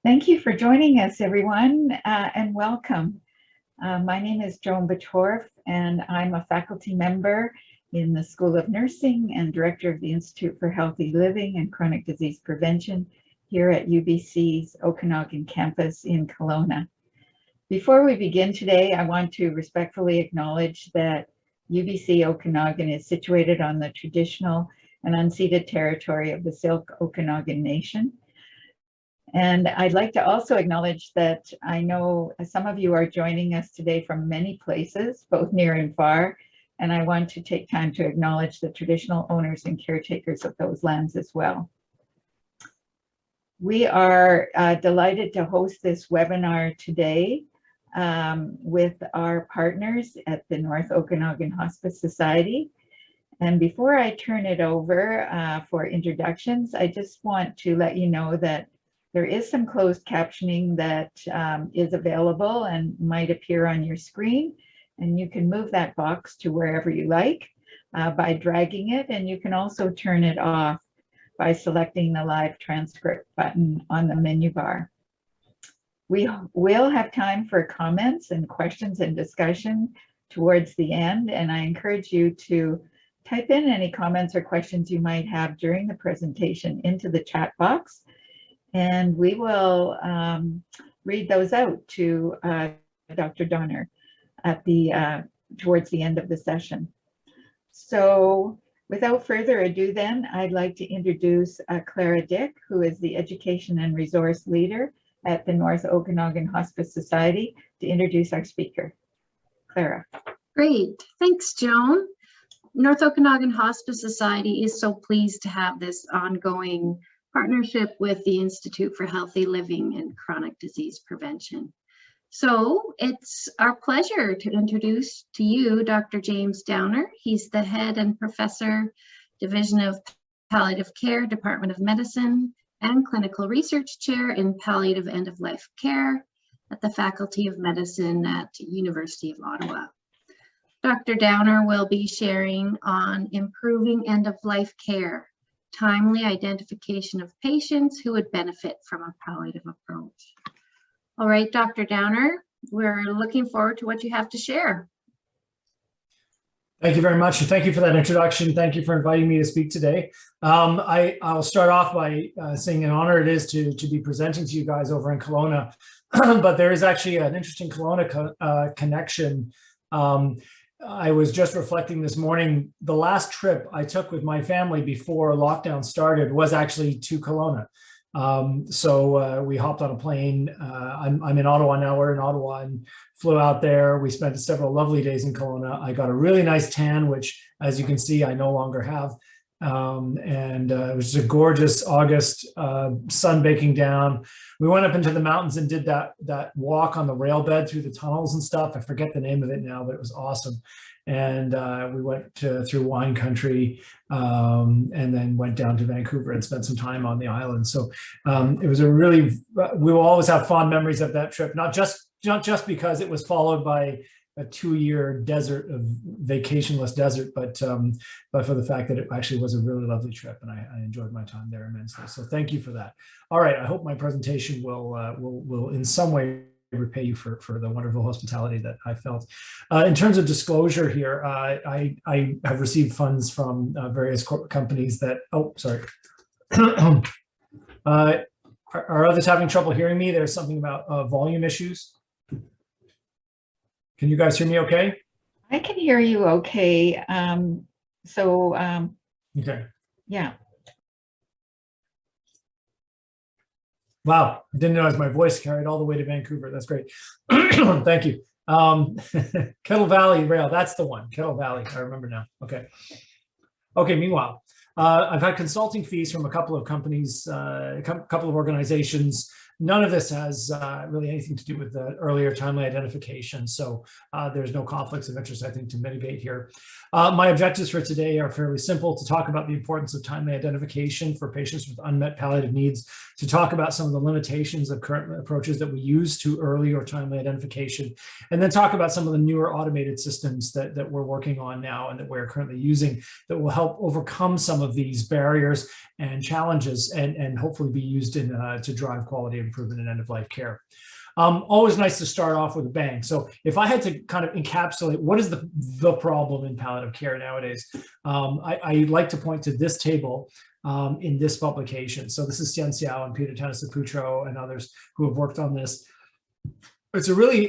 Thank you for joining us, everyone, and welcome. My name is Joan Batorf, and I'm a faculty member in the School of Nursing and director of the Institute for Healthy Living and Chronic Disease Prevention here at UBC's Okanagan campus in Kelowna. Before we begin today, I want to respectfully acknowledge that UBC Okanagan is situated on the traditional and unceded territory of the Syilx Okanagan Nation. And I'd like to also acknowledge that I know some of you are joining us today from many places, both near and far, and I want to take time to acknowledge the traditional owners and caretakers of those lands as well. We are delighted to host this webinar today with our partners at the North Okanagan Hospice Society. And before I turn it over for introductions, I just want to let you know that there is some closed captioning that is available and might appear on your screen. And you can move that box to wherever you like by dragging it. And you can also turn it off by selecting the live transcript button on the menu bar. We will have time for comments and questions and discussion towards the end. And I encourage you to type in any comments or questions you might have during the presentation into the chat box. And we will read those out to Dr. Downar at towards the end of the session. So without further ado then, I'd like to introduce Clara Dick, who is the Education and Resource Leader at the North Okanagan Hospice Society, to introduce our speaker. Clara. Great, thanks Joan. North Okanagan Hospice Society is so pleased to have this ongoing partnership with the Institute for Healthy Living and Chronic Disease Prevention. So it's our pleasure to introduce to you Dr. James Downar. He's the head and professor, Division of Palliative Care, Department of Medicine, and clinical research chair in palliative end-of-life care at the Faculty of Medicine at University of Ottawa. Dr. Downar will be sharing on improving end-of-life care, timely identification of patients who would benefit from a palliative approach. All right, Dr. Downar, we're looking forward to what you have to share. Thank you very much. And thank you for that introduction. Thank you for inviting me to speak today. I'll start off by saying an honor it is to be presenting to you guys over in Kelowna, but there is actually an interesting Kelowna connection. I was just reflecting this morning, the last trip I took with my family before lockdown started was actually to Kelowna. So we hopped on a plane. I'm in Ottawa now, we're in Ottawa, and flew out there. We spent several lovely days in Kelowna. I got a really nice tan, which as you can see, I no longer have. It was just a gorgeous August, sun baking down. We went up into the mountains and did that walk on the rail bed through the tunnels and stuff. I forget the name of it now, but it was awesome. And we went through wine country and then went down to Vancouver and spent some time on the island. So it was we will always have fond memories of that trip, not just because it was followed by a 2-year desert of vacationless desert, but for the fact that it actually was a really lovely trip, and I enjoyed my time there immensely. So thank you for that. All right, I hope my presentation will in some way repay you for the wonderful hospitality that I felt. In terms of disclosure here, I have received funds from various companies that, oh, sorry. Are others having trouble hearing me? There's something about volume issues. Can you guys hear me okay? I can hear you okay. Okay. Yeah. Wow, I didn't realize my voice carried all the way to Vancouver. That's great. Thank you. Kettle Valley Rail, that's the one. Kettle Valley, I remember now. Okay. Okay, meanwhile, I've had consulting fees from a couple of companies, a couple of organizations. None of this has really anything to do with the earlier timely identification. So there's no conflicts of interest, I think, to mitigate here. My objectives for today are fairly simple: to talk about the importance of timely identification for patients with unmet palliative needs, to talk about some of the limitations of current approaches that we use to early or timely identification, and then talk about some of the newer automated systems that we're working on now and that we're currently using that will help overcome some of these barriers and challenges and hopefully be used to drive quality improvement in end-of-life care. Always nice to start off with a bang. So if I had to kind of encapsulate what is the problem in palliative care nowadays, I like to point to this table in this publication. So this is Xian Xiao and Peter Tanasaputro and others who have worked on this. It's a really,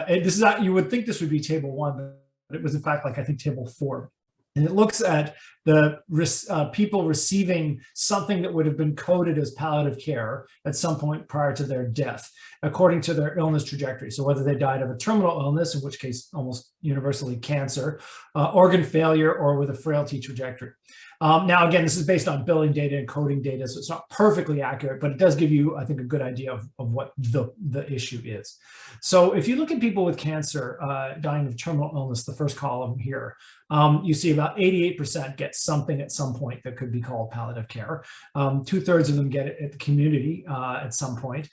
this is you would think this would be table 1, but it was in fact like I think table 4. And it looks at the people receiving something that would have been coded as palliative care at some point prior to their death, according to their illness trajectory. So whether they died of a terminal illness, in which case almost universally cancer, organ failure, or with a frailty trajectory. Now, again, this is based on billing data and coding data, so it's not perfectly accurate, but it does give you, I think, a good idea of what the issue is. So if you look at people with cancer dying of terminal illness, the first column here, you see about 88% get something at some point that could be called palliative care. 2/3 of them get it at the community at some point.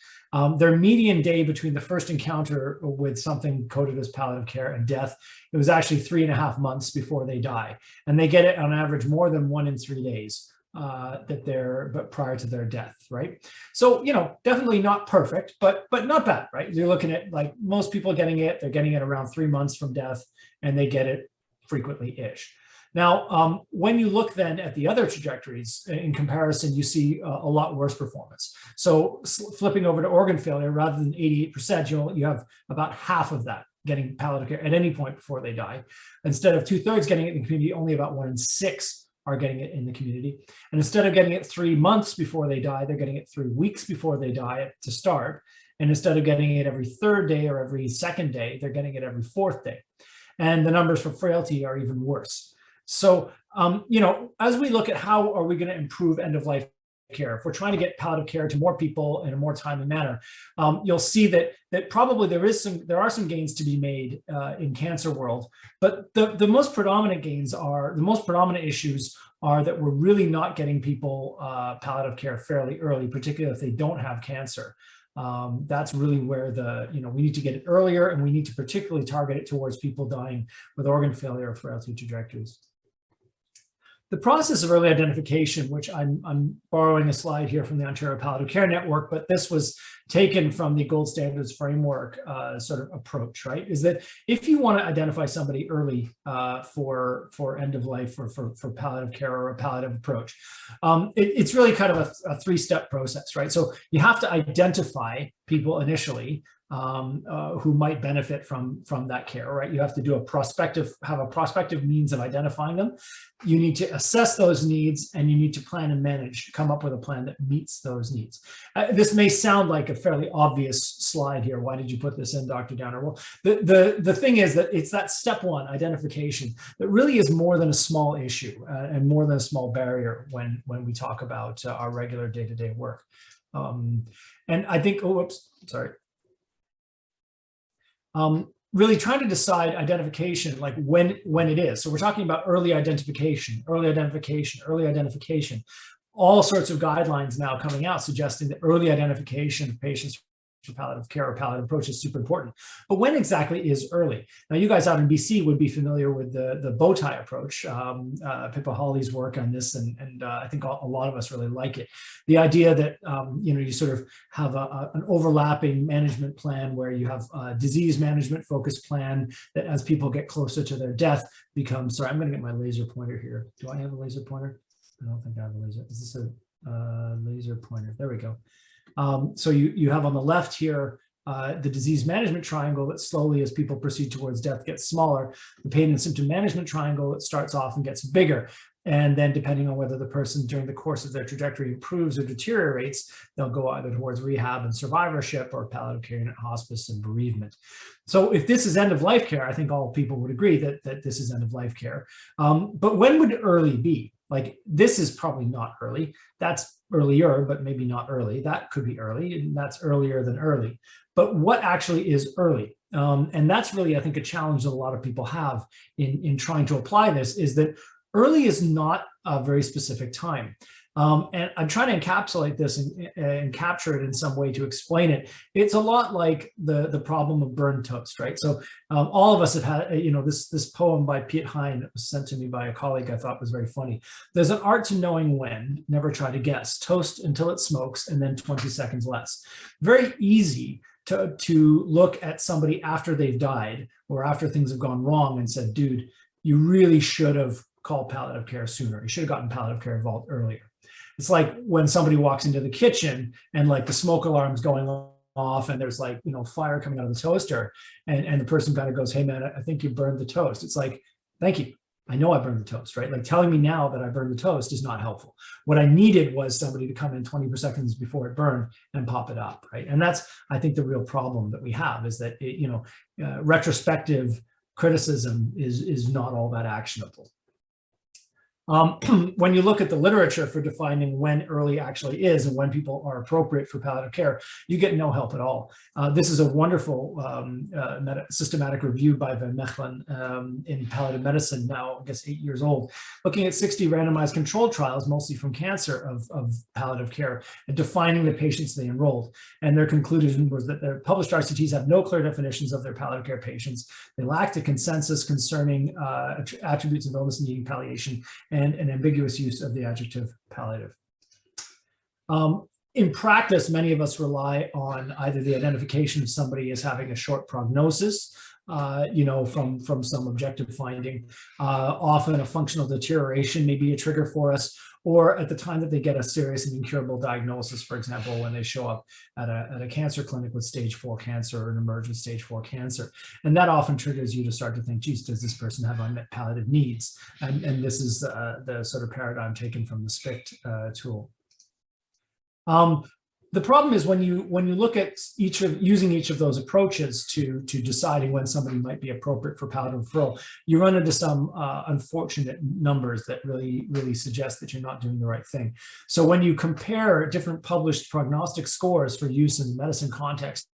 Their median day between the first encounter with something coded as palliative care and death, it was actually 3.5 months before they die. And they get it on average more than 1 in 3 days but prior to their death, right? So, you know, definitely not perfect, but not bad, right? You're looking at like most people getting it, they're getting it around 3 months from death, and they get it frequently-ish. Now, when you look then at the other trajectories in comparison, you see a lot worse performance. So flipping over to organ failure, rather than 88%, you have about half of that getting palliative care at any point before they die. Instead of 2/3 getting it in the community, only about 1 in 6 are getting it in the community. And instead of getting it 3 months before they die, they're getting it 3 weeks before they die to start. And instead of getting it every 3rd day or every 2nd day, they're getting it every 4th day. And the numbers for frailty are even worse. So, you know, as we look at how are we going to improve end-of-life care, if we're trying to get palliative care to more people in a more timely manner, you'll see that probably there are some gains to be made in cancer world, but the most predominant issues are that we're really not getting people palliative care fairly early, particularly if they don't have cancer. That's really where we need to get it earlier, and we need to particularly target it towards people dying with organ failure or frailty trajectories. The process of early identification, which I'm borrowing a slide here from the Ontario Palliative Care Network, but this was taken from the gold standards framework sort of approach, right? Is that if you want to identify somebody early for end of life or for palliative care or a palliative approach, it's really kind of a 3-step process, right? So you have to identify people initially who might benefit from that care, right? You have to have a prospective means of identifying them. You need to assess those needs, and you need to plan and come up with a plan that meets those needs. This may sound like a fairly obvious slide here. Why did you put this in, Dr. Downar? Well, the thing is that it's that step 1, identification, that really is more than a small issue and more than a small barrier when we talk about our regular day-to-day work. And I think, really trying to decide identification, like when it is. So we're talking about early identification, all sorts of guidelines now coming out suggesting that early identification of patients for palliative care or palliative approach is super important. But when exactly is early? Now, you guys out in BC would be familiar with the bow tie approach, Pippa Hawley's work on this, and I think a lot of us really like it. The idea that you sort of have an overlapping management plan where you have a disease management focused plan that, as people get closer to their death, becomes. Sorry, I'm going to get my laser pointer here. Do I have a laser pointer? I don't think I have a laser. Is this a laser pointer? There we go. So you have on the left here the disease management triangle that slowly, as people proceed towards death, gets smaller. The pain and symptom management triangle that starts off and gets bigger. And then depending on whether the person during the course of their trajectory improves or deteriorates, they'll go either towards rehab and survivorship or palliative care unit, hospice, and bereavement. So if this is end-of-life care, I think all people would agree that this is end-of-life care. But when would early be? Like, this is probably not early. That's earlier, but maybe not early. That could be early, and that's earlier than early. But what actually is early? And that's really, I think, a challenge that a lot of people have in trying to apply this, is that Early is not a very specific time. And I'm trying to encapsulate this and capture it in some way to explain it. It's a lot like the problem of burned toast, right? So all of us have had, this poem by Piet Hein that was sent to me by a colleague I thought was very funny. There's an art to knowing when, never try to guess. Toast until it smokes and then 20 seconds less. Very easy to look at somebody after they've died or after things have gone wrong and said, dude, you really should have called palliative care sooner. You should have gotten palliative care involved earlier. It's like when somebody walks into the kitchen and like the smoke alarm's going off and there's like, fire coming out of the toaster and the person kind of goes, hey man, I think you burned the toast. It's like, thank you. I know I burned the toast, right? Like telling me now that I burned the toast is not helpful. What I needed was somebody to come in 20 seconds before it burned and pop it up, right? And that's, I think, the real problem that we have is that, retrospective criticism is not all that actionable. When you look at the literature for defining when early actually is and when people are appropriate for palliative care, you get no help at all. This is a wonderful systematic review by Van Mechelen in palliative medicine, now I guess 8 years old, looking at 60 randomized controlled trials, mostly from cancer of palliative care, and defining the patients they enrolled. And their conclusion was that their published RCTs have no clear definitions of their palliative care patients. They lacked a consensus concerning attributes of illness needing palliation, and an ambiguous use of the adjective palliative. In practice, many of us rely on either the identification of somebody as having a short prognosis, from some objective finding. Often a functional deterioration may be a trigger for us, or at the time that they get a serious and incurable diagnosis, for example, when they show up at a cancer clinic with stage 4 cancer or an emergent stage 4 cancer. And that often triggers you to start to think, geez, does this person have unmet palliative needs? And this is the sort of paradigm taken from the SPICT tool. The problem is when you look at using each of those approaches to deciding when somebody might be appropriate for palliative referral, you run into some unfortunate numbers that really suggest that you're not doing the right thing. So when you compare different published prognostic scores for use in the medicine context,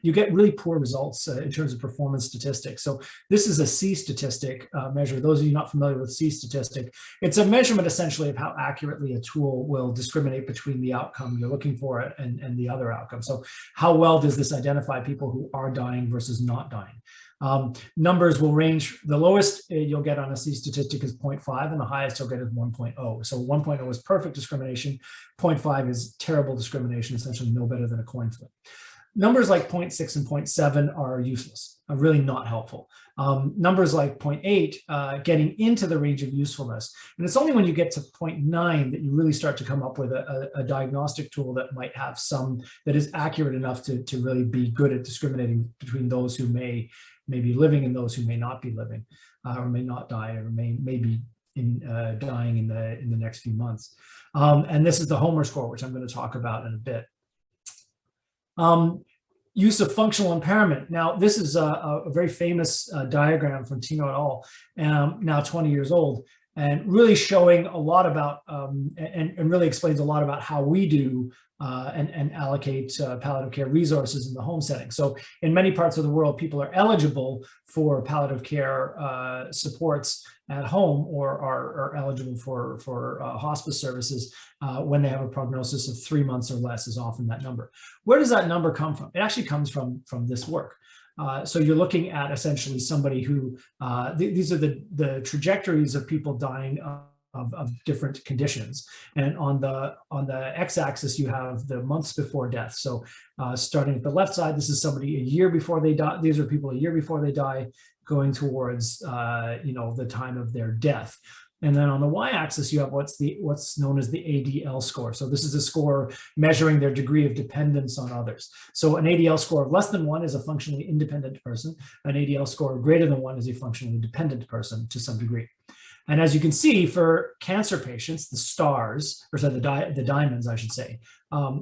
you get really poor results in terms of performance statistics. So this is a C statistic measure. Those of you not familiar with C statistic, it's a measurement essentially of how accurately a tool will discriminate between the outcome you're looking for and the other outcome. So how well does this identify people who are dying versus not dying? Numbers will range. The lowest you'll get on a C statistic is 0.5 and the highest you'll get is 1.0. So 1.0 is perfect discrimination. 0.5 is terrible discrimination, essentially no better than a coin flip. Numbers like 0.6 and 0.7 are useless, are really not helpful. Numbers like 0.8 getting into the range of usefulness. And it's only when you get to 0.9 that you really start to come up with a diagnostic tool that might have that is accurate enough to really be good at discriminating between those who may be living and those who may not be living, or may not die, or may be dying in the next few months. And this is the Homer score, which I'm going to talk about in a bit. Use of functional impairment. Now, this is a very famous diagram from Tino et al., now 20 years old, and really showing a lot about, and really explains a lot about how we do and allocate palliative care resources in the home setting. So in many parts of the world, people are eligible for palliative care supports at home or are eligible for hospice services when they have a prognosis of 3 months or less is often that number. Where does that number come from? It actually comes from this work. So you're looking at essentially somebody who, these are the trajectories of people dying of different conditions. And on the x-axis, you have the months before death. So starting at the left side, this is somebody a year before they die. These are people a year before they die, going towards the time of their death. And then on the y-axis, you have what's known as the ADL score. So this is a score measuring their degree of dependence on others. So an ADL score of less than 1 is a functionally independent person. An ADL score of greater than 1 is a functionally dependent person to some degree. And as you can see, for cancer patients, the stars, or sorry, the diamonds, I should say,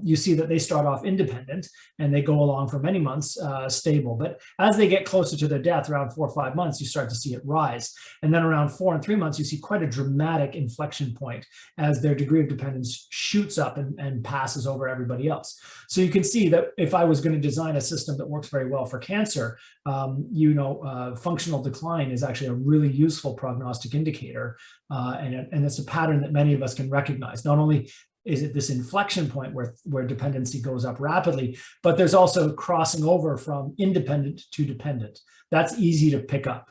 you see that they start off independent and they go along for many months stable. But as they get closer to their death, around 4 or 5 months, you start to see it rise. And then around 4 and 3 months, you see quite a dramatic inflection point as their degree of dependence shoots up and passes over everybody else. So you can see that if I was going to design a system that works very well for cancer, functional decline is actually a really useful prognostic indicator. And it's a pattern that many of us can recognize. Not only is it this inflection point where dependency goes up rapidly, but there's also crossing over from independent to dependent. That's easy to pick up.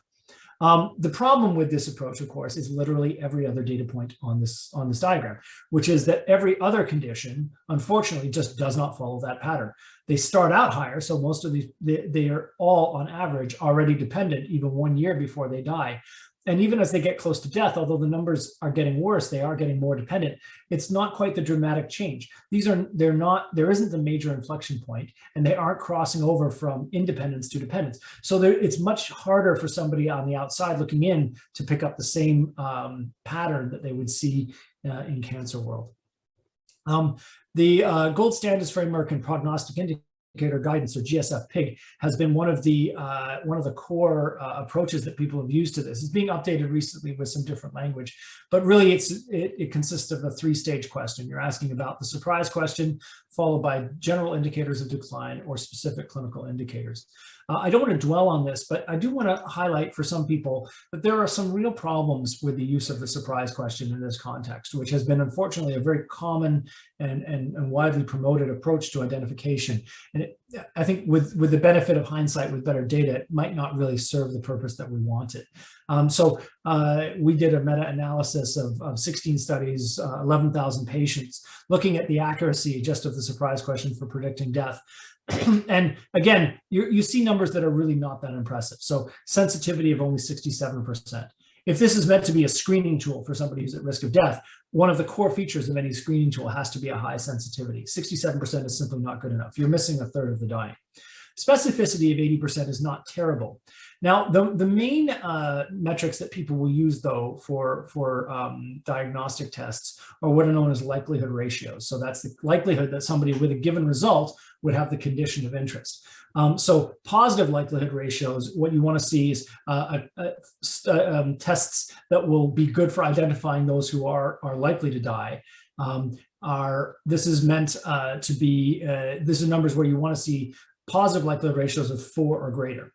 The problem with this approach, of course, is literally every other data point on this diagram, which is that every other condition, unfortunately, just does not follow that pattern. They start out higher, so most of these, they are all on average already dependent even 1 year before they die. And even as they get close to death, although the numbers are getting worse, they are getting more dependent. It's not quite the dramatic change. There isn't the major inflection point, and they aren't crossing over from independence to dependence. So it's much harder for somebody on the outside looking in to pick up the same pattern that they would see in cancer world. The gold standards framework and prognostic indicator guidance, or GSF Pig, has been one of the core approaches that people have used to this. It's being updated recently with some different language, but really it consists of a 3-stage question. You're asking about the surprise question, followed by general indicators of decline or specific clinical indicators. I don't want to dwell on this, but I do want to highlight for some people that there are some real problems with the use of the surprise question in this context, which has been unfortunately a very common and widely promoted approach to identification. And I think with the benefit of hindsight, with better data, it might not really serve the purpose that we wanted. We did a meta-analysis of 16 studies, 11,000 patients, looking at the accuracy just of the surprise question for predicting death. And again, you see numbers that are really not that impressive. So sensitivity of only 67%. If this is meant to be a screening tool for somebody who's at risk of death, one of the core features of any screening tool has to be a high sensitivity. 67% is simply not good enough. You're missing a third of the dying. Specificity of 80% is not terrible. Now, the main metrics that people will use, though, for diagnostic tests are what are known as likelihood ratios. So that's the likelihood that somebody with a given result would have the condition of interest. So positive likelihood ratios, what you want to see is tests that will be good for identifying those who are likely to die. This is meant to be, this is numbers where you want to see positive likelihood ratios of 4 or greater.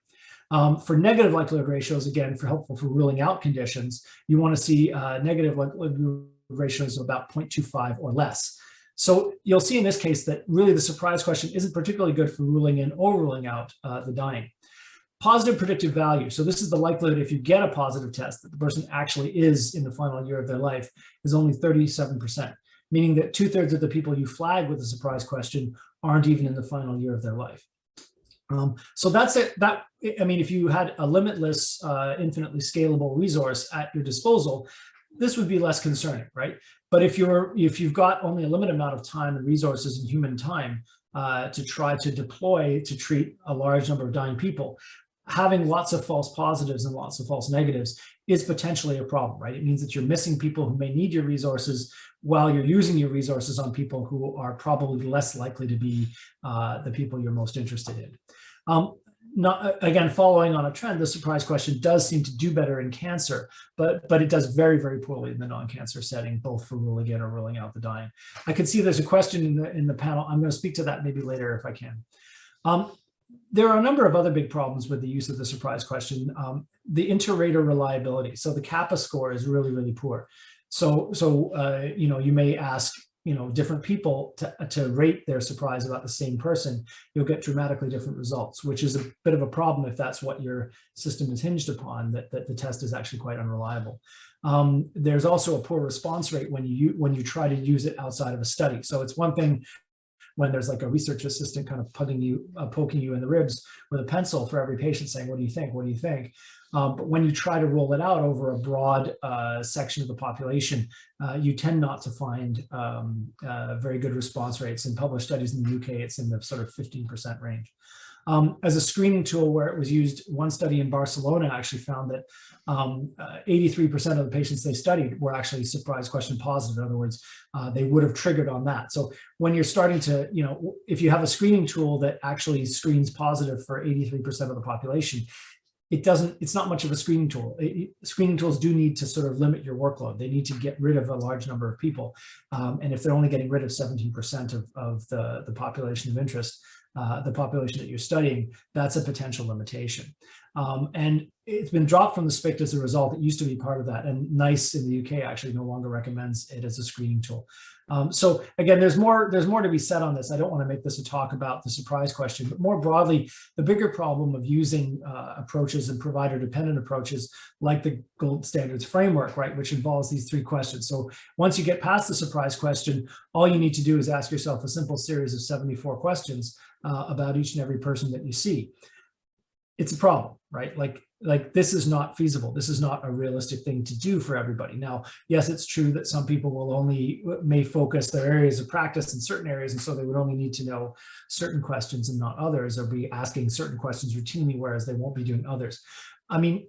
For negative likelihood ratios, again, helpful for ruling out conditions, you want to see negative likelihood ratios of about 0.25 or less. So you'll see in this case that really the surprise question isn't particularly good for ruling in or ruling out the dying. Positive predictive value. So this is the likelihood if you get a positive test that the person actually is in the final year of their life is only 37%, meaning that 2/3 of the people you flag with the surprise question aren't even in the final year of their life. So that's it. I mean, if you had a limitless, infinitely scalable resource at your disposal, this would be less concerning, right? But if you've got only a limited amount of time and resources and human time to try to deploy to treat a large number of dying people, having lots of false positives and lots of false negatives is potentially a problem, right? It means that you're missing people who may need your resources while you're using your resources on people who are probably less likely to be the people you're most interested in. Again, following on a trend, the surprise question does seem to do better in cancer, but it does very, very poorly in the non-cancer setting, both for ruling in or ruling out the dying. I can see there's a question in the panel. I'm going to speak to that maybe later if I can. There are a number of other big problems with the use of the surprise question. The inter-rater reliability. So the kappa score is really, really poor. So you may ask different people to rate their surprise about the same person. You'll get dramatically different results, which is a bit of a problem if that's what your system is hinged upon, that the test is actually quite unreliable. There's also a poor response rate when you try to use it outside of a study. So it's one thing when there's like a research assistant kind of poking you in the ribs with a pencil for every patient saying, what do you think? What do you think? But when you try to roll it out over a broad section of the population, you tend not to find very good response rates. In published studies in the UK, it's in the sort of 15% range. as a screening tool where it was used. One study in Barcelona actually found that 83% of the patients they studied were actually surprise question positive. In other words, they would have triggered on that. So when you're starting to, if you have a screening tool that actually screens positive for 83% of the population, it's not much of a screening tool. Screening tools do need to sort of limit your workload. They need to get rid of a large number of people. And if they're only getting rid of 17% of the population of interest, the population that you're studying, that's a potential limitation. And it's been dropped from the SPICT as a result. It used to be part of that, and NICE in the UK actually no longer recommends it as a screening tool. So again, there's more to be said on this. I don't want to make this a talk about the surprise question, but more broadly, the bigger problem of using approaches and provider-dependent approaches like the gold standards framework, right, which involves these 3 questions. So once you get past the surprise question, all you need to do is ask yourself a simple series of 74 questions about each and every person that you see. It's a problem, right? Like this is not feasible. This is not a realistic thing to do for everybody. Now, yes, it's true that some people may focus their areas of practice in certain areas, and so they would only need to know certain questions and not others, or be asking certain questions routinely, whereas they won't be doing others. I mean,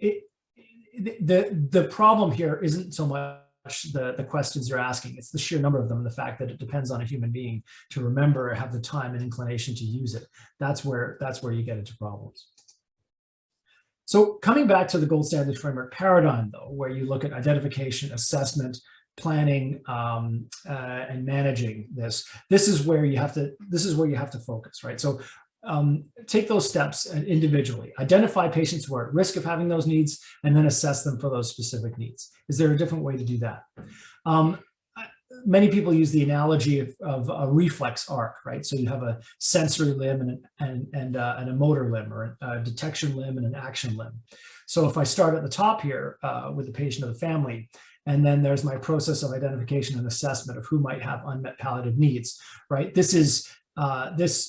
the problem here isn't so much the questions you're asking, it's the sheer number of them, and the fact that it depends on a human being to remember or have the time and inclination to use it. That's where you get into problems. So coming back to the gold standard framework paradigm, though, where you look at identification, assessment, planning, and managing this is where you have to focus, right? So take those steps individually, identify patients who are at risk of having those needs, and then assess them for those specific needs. Is there a different way to do that? Many people use the analogy of a reflex arc, right? So you have a sensory limb and a motor limb, or a detection limb and an action limb. So if I start at the top here with the patient or the family, and then there's my process of identification and assessment of who might have unmet palliative needs, right? This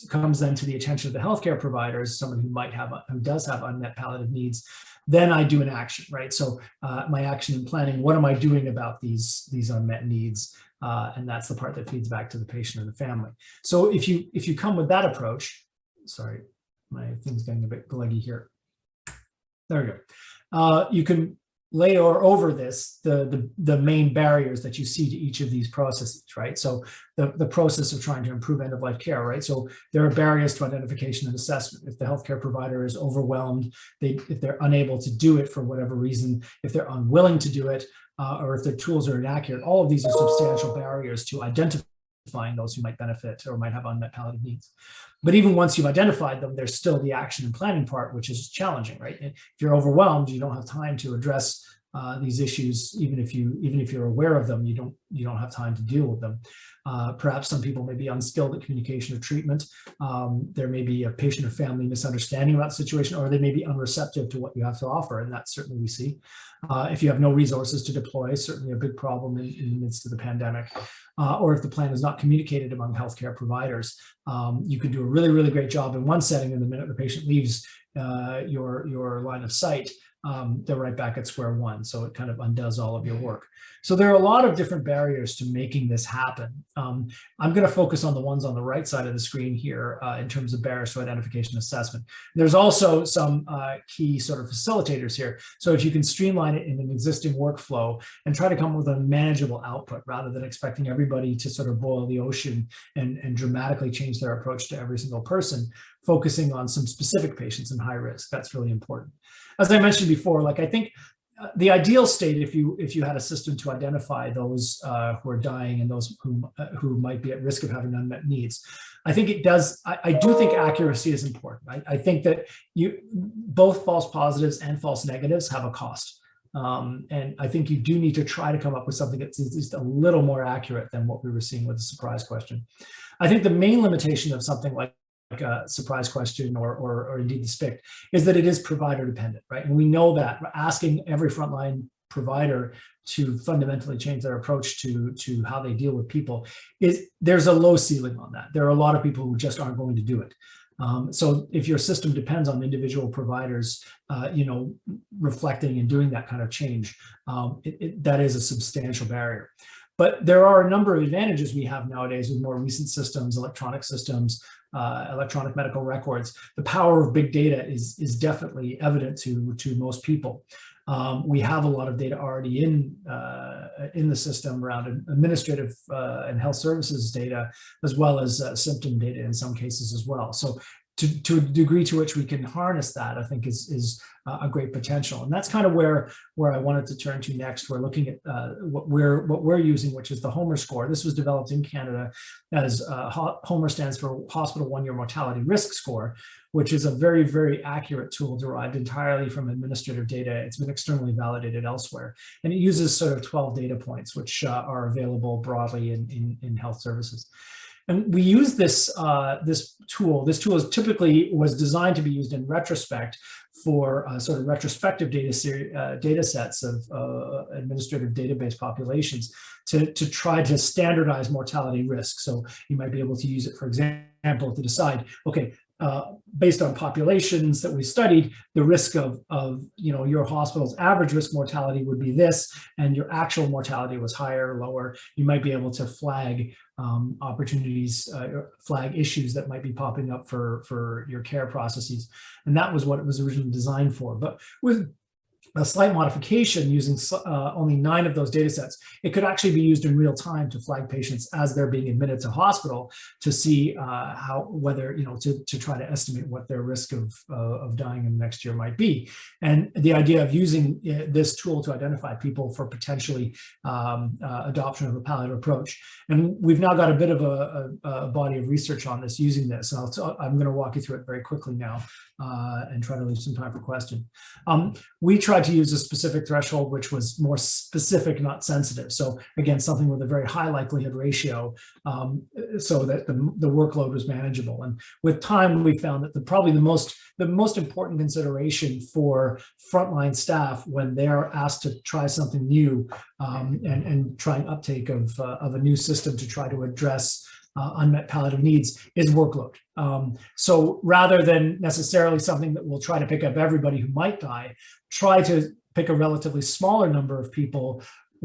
comes then to the attention of the healthcare providers, someone who does have unmet palliative needs. Then I do an action, right? So my action and planning, what am I doing about these unmet needs? And that's the part that feeds back to the patient and the family. So if you come with that approach, sorry, my thing's getting a bit gluggy here. There we go. You can lay over this the main barriers that you see to each of these processes, right? So the process of trying to improve end-of-life care, right? So there are barriers to identification and assessment. If the healthcare provider is overwhelmed, if they're unable to do it for whatever reason, if they're unwilling to do it, or if their tools are inaccurate, all of these are substantial barriers to identifying those who might benefit or might have unmet palliative needs. But even once you've identified them, there's still the action and planning part, which is challenging, right? If you're overwhelmed, you don't have time to address these issues. Even if you're aware of them, you don't have time to deal with them. Perhaps some people may be unskilled at communication or treatment. There may be a patient or family misunderstanding about the situation, or they may be unreceptive to what you have to offer, and that certainly we see. If you have no resources to deploy, certainly a big problem in the midst of the pandemic. Or if the plan is not communicated among healthcare providers, you can do a really, really great job in one setting, and the minute the patient leaves your line of sight, they're right back at square one. So it kind of undoes all of your work. So there are a lot of different barriers to making this happen. I'm going to focus on the ones on the right side of the screen here in terms of barriers to identification and assessment. There's also some key sort of facilitators here. So if you can streamline it in an existing workflow and try to come up with a manageable output rather than expecting everybody to sort of boil the ocean and dramatically change their approach to every single person, focusing on some specific patients in high risk, that's really important. As I mentioned before, like I think the ideal state, if you had a system to identify those who are dying and those who might be at risk of having unmet needs, I think it does. I do think accuracy is important. I think that both false positives and false negatives have a cost. And I think you do need to try to come up with something that's at least a little more accurate than what we were seeing with the surprise question. I think the main limitation of something like a surprise question or indeed the SPICT is that it is provider dependent, right? And we know that asking every frontline provider to fundamentally change their approach to how they deal with people there's a low ceiling on that. There are a lot of people who just aren't going to do it. So if your system depends on individual providers, reflecting and doing that kind of change, that is a substantial barrier. But there are a number of advantages we have nowadays with more recent systems, electronic systems, electronic medical records. The power of big data is definitely evident to most people. We have a lot of data already in the system around administrative and health services data, as well as symptom data in some cases as well. So to a degree to which we can harness that, I think is a great potential. And that's kind of where I wanted to turn to next. We're looking at what we're using, which is the Homer score. This was developed in Canada as Homer stands for Hospital 1-Year Mortality Risk Score, which is a very, very accurate tool derived entirely from administrative data. It's been externally validated elsewhere. And it uses sort of 12 data points, which are available broadly in health services. And we use this tool. This tool was designed to be used in retrospect for sort of retrospective data sets of administrative database populations to try to standardize mortality risk. So you might be able to use it, for example, to decide, okay, based on populations that we studied, the risk of your hospital's average risk mortality would be this, and your actual mortality was higher or lower. You might be able to flag opportunities, flag issues that might be popping up for your care processes. And that was what it was originally designed for. But with a slight modification using only 9 of those data sets, it could actually be used in real time to flag patients as they're being admitted to hospital to see to try to estimate what their risk of dying in the next year might be. And the idea of using this tool to identify people for potentially adoption of a palliative approach. And we've now got a bit of a body of research on this using this. And I'm going to walk you through it very quickly now and try to leave some time for question. We tried to use a specific threshold, which was more specific, not sensitive. So again, something with a very high likelihood ratio, so that the workload was manageable. And with time, we found that probably the most important consideration for frontline staff when they're asked to try something new and try an uptake of a new system to try to address unmet palliative needs is workload. So rather than necessarily something that will try to pick up everybody who might die, try to pick a relatively smaller number of people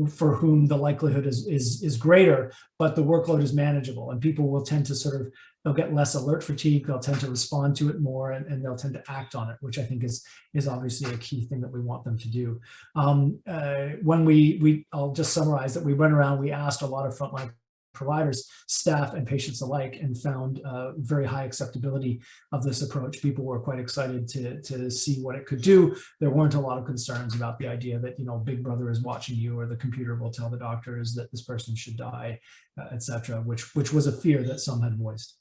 for whom the likelihood is greater, but the workload is manageable, and people will tend to they'll get less alert fatigue, they'll tend to respond to it more, and they'll tend to act on it, which I think is obviously a key thing that we want them to do. When I'll just summarize that we went around, we asked a lot of frontline providers, staff, and patients alike, and found very high acceptability of this approach. People were quite excited to see what it could do. There weren't a lot of concerns about the idea that Big Brother is watching you, or the computer will tell the doctors that this person should die, etc., which was a fear that some had voiced.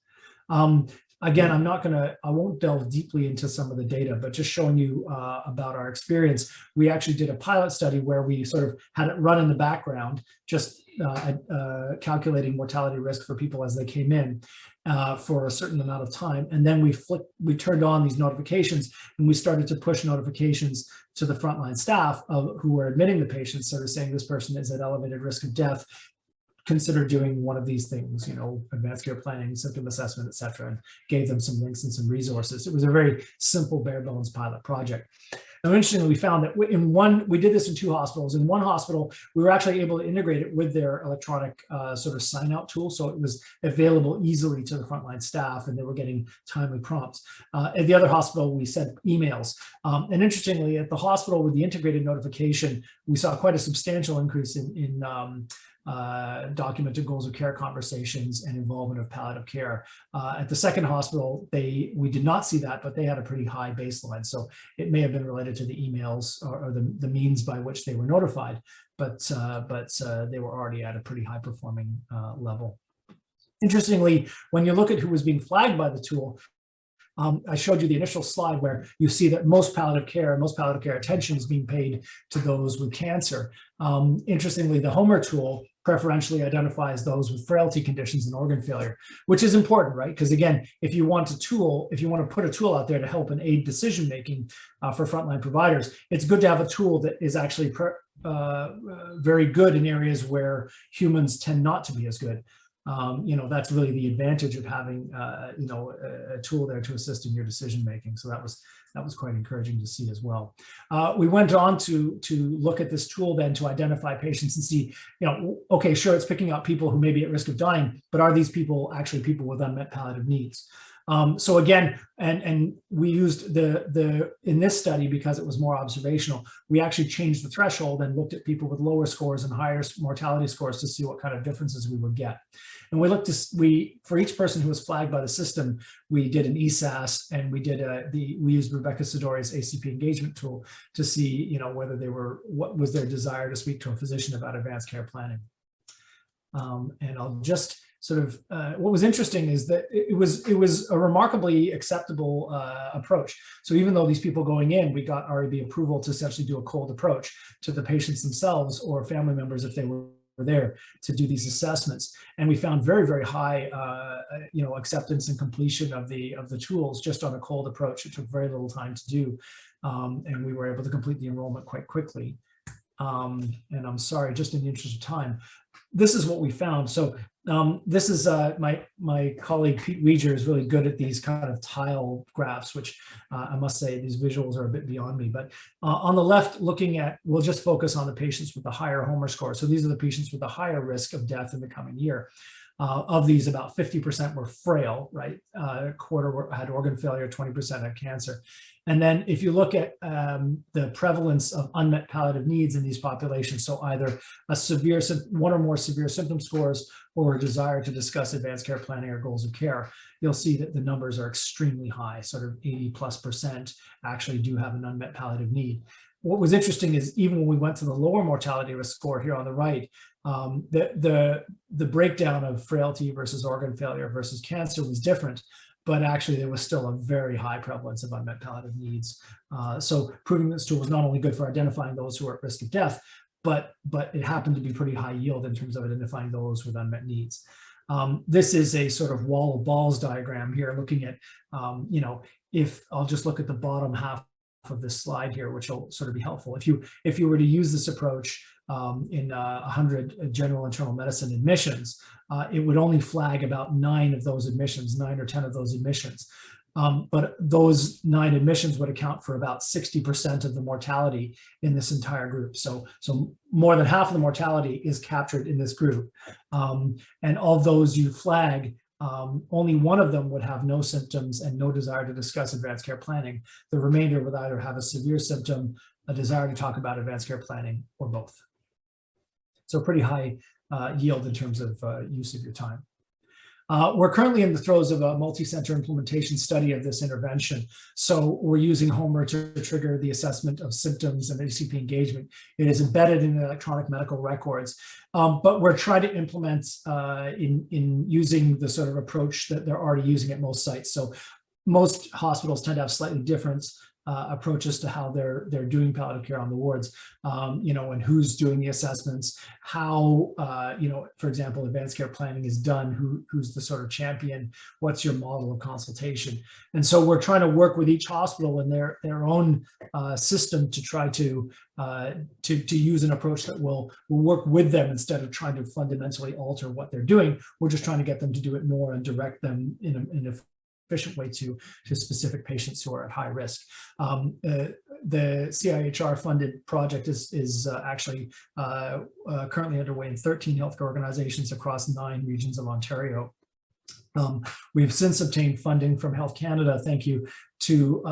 Again, I won't delve deeply into some of the data, but just showing you about our experience. We actually did a pilot study where we sort of had it run in the background, just calculating mortality risk for people as they came in for a certain amount of time. And then we turned on these notifications, and we started to push notifications to the frontline staff who were admitting the patients, sort of saying this person is at elevated risk of death. Consider doing one of these things, advanced care planning, symptom assessment, et cetera, and gave them some links and some resources. It was a very simple, bare bones pilot project. Now, interestingly, we found that we did this in 2 hospitals. In one hospital, we were actually able to integrate it with their electronic sort of sign out tool. So it was available easily to the frontline staff, and they were getting timely prompts. At the other hospital, we sent emails. And interestingly, at the hospital with the integrated notification, we saw quite a substantial increase in documented goals of care conversations and involvement of palliative care. At the second hospital, we did not see that, but they had a pretty high baseline. So it may have been related to the emails or the means by which they were notified, but they were already at a pretty high performing level. Interestingly, when you look at who was being flagged by the tool, I showed you the initial slide where you see that most palliative care attention is being paid to those with cancer. Interestingly, the Homer tool preferentially identifies those with frailty conditions and organ failure, which is important, right? Because again, if you want to put a tool out there to help and aid decision-making for frontline providers, it's good to have a tool that is actually very good in areas where humans tend not to be as good. you know, that's really the advantage of having, you know, a tool there to assist in your decision making. So that was quite encouraging to see as well. We went on to look at this tool then to identify patients and see, you know, okay, sure, it's picking up people who may be at risk of dying, but are these people actually people with unmet palliative needs? So again, and we used in this study, because it was more observational, we actually changed the threshold and looked at people with lower scores and higher mortality scores to see what kind of differences we would get. And we looked to, for each person who was flagged by the system, we did an ESAS, and we did we used Rebecca Sidori's ACP engagement tool to see, you know, whether what was their desire to speak to a physician about advanced care planning. And I'll just sort of, what was interesting is that it was a remarkably acceptable approach. So even though these people going in, we got RAB approval to essentially do a cold approach to the patients themselves or family members if they were there to do these assessments, and we found very, very high, you know, acceptance and completion of the tools just on a cold approach. It took very little time to do, and we were able to complete the enrollment quite quickly. And I'm sorry, just in the interest of time, this is what we found. So this is my colleague Pete Weger is really good at these kind of tile graphs, which I must say these visuals are a bit beyond me. But on the left, looking at, we'll just focus on the patients with the higher Homer score. So these are the patients with the higher risk of death in the coming year. Of these, about 50% were frail, right? A quarter had organ failure, 20% had cancer. And then if you look at the prevalence of unmet palliative needs in these populations, so either one or more severe symptom scores or a desire to discuss advanced care planning or goals of care, you'll see that the numbers are extremely high, sort of 80+% actually do have an unmet palliative need. What was interesting is even when we went to the lower mortality risk score here on the right, the breakdown of frailty versus organ failure versus cancer was different, but actually there was still a very high prevalence of unmet palliative needs. So proving this tool was not only good for identifying those who are at risk of death, but it happened to be pretty high yield in terms of identifying those with unmet needs. This is a sort of wall of balls diagram here, looking at, you know, if I'll just look at the bottom half of this slide here, which will sort of be helpful. If you were to use this approach in 100 general internal medicine admissions, it would only flag about 9 of those admissions, 9 or 10 of those admissions. But those 9 admissions would account for about 60% of the mortality in this entire group. So more than half of the mortality is captured in this group. And of those you flag, only one of them would have no symptoms and no desire to discuss advanced care planning. The remainder would either have a severe symptom, a desire to talk about advanced care planning, or both. So pretty high yield in terms of use of your time. We're currently in the throes of a multi-center implementation study of this intervention. So we're using Homer to trigger the assessment of symptoms and ACP engagement. It is embedded in the electronic medical records, but we're trying to implement in using the sort of approach that they're already using at most sites. So most hospitals tend to have slightly different approaches to how they're doing palliative care on the wards, you know, and who's doing the assessments, how, you know, for example, advanced care planning is done, who's the sort of champion, what's your model of consultation. And so we're trying to work with each hospital in their own system to try to use an approach that will work with them instead of trying to fundamentally alter what they're doing. We're just trying to get them to do it more and direct them in a efficient way to specific patients who are at high risk. The CIHR funded project is actually currently underway in 13 healthcare organizations across 9 regions of Ontario. We've since obtained funding from Health Canada, thank you, to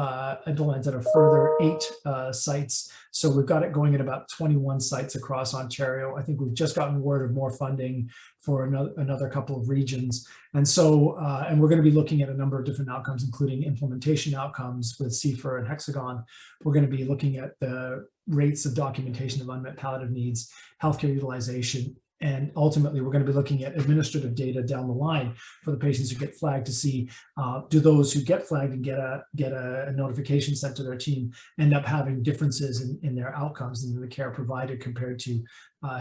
implement at a further 8 sites. So we've got it going at about 21 sites across Ontario. I think we've just gotten word of more funding for another couple of regions. And so, and we're going to be looking at a number of different outcomes, including implementation outcomes with CFR and Hexagon. We're going to be looking at the rates of documentation of unmet palliative needs, healthcare utilization, and ultimately, we're going to be looking at administrative data down the line for the patients who get flagged to see, do those who get flagged and get a notification sent to their team end up having differences in their outcomes and in the care provided compared to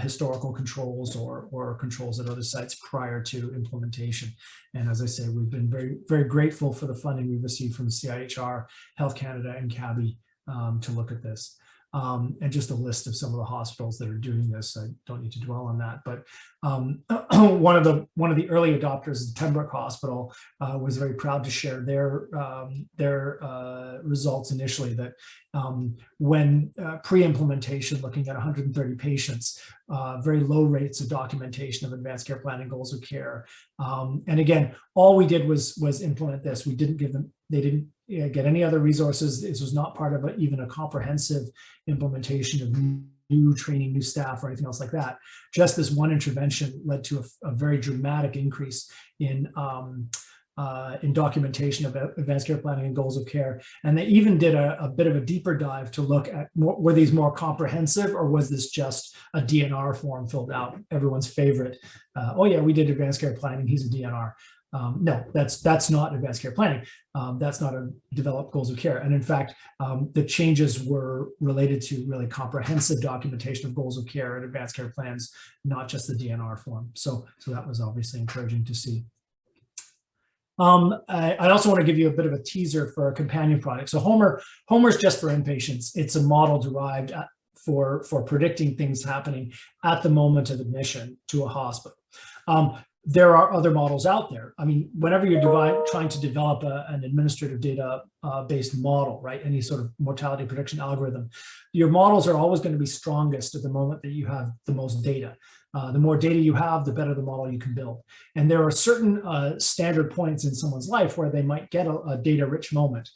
historical controls or controls at other sites prior to implementation. And as I say, we've been very, very grateful for the funding we've received from CIHR, Health Canada, and CABI to look at this. and just a list of some of the hospitals that are doing this. I don't need to dwell on that, but one of the early adopters, Pembroke Hospital, was very proud to share their results initially, that when pre-implementation, looking at 130 patients, very low rates of documentation of advanced care planning goals of care. And again, all we did was implement this. We didn't give them, they didn't get any other resources. This was not part of even a comprehensive implementation of new training, new staff, or anything else like that. Just this one intervention led to a very dramatic increase in documentation of advanced care planning and goals of care. And they even did a bit of a deeper dive to look at, were these more comprehensive, or was this just a DNR form filled out? Everyone's favorite. Oh yeah, we did advanced care planning, he's a DNR. No, that's not advanced care planning. That's not a developed goals of care. And in fact, the changes were related to really comprehensive documentation of goals of care and advanced care plans, not just the DNR form. So that was obviously encouraging to see. I also want to give you a bit of a teaser for a companion product. So Homer's just for inpatients. It's a model derived for predicting things happening at the moment of admission to a hospital. There are other models out there. I mean, whenever you're trying to develop an administrative data based model, right? Any sort of mortality prediction algorithm, your models are always going to be strongest at the moment that you have the most data. The more data you have, the better the model you can build. And there are certain standard points in someone's life where they might get a data-rich moment.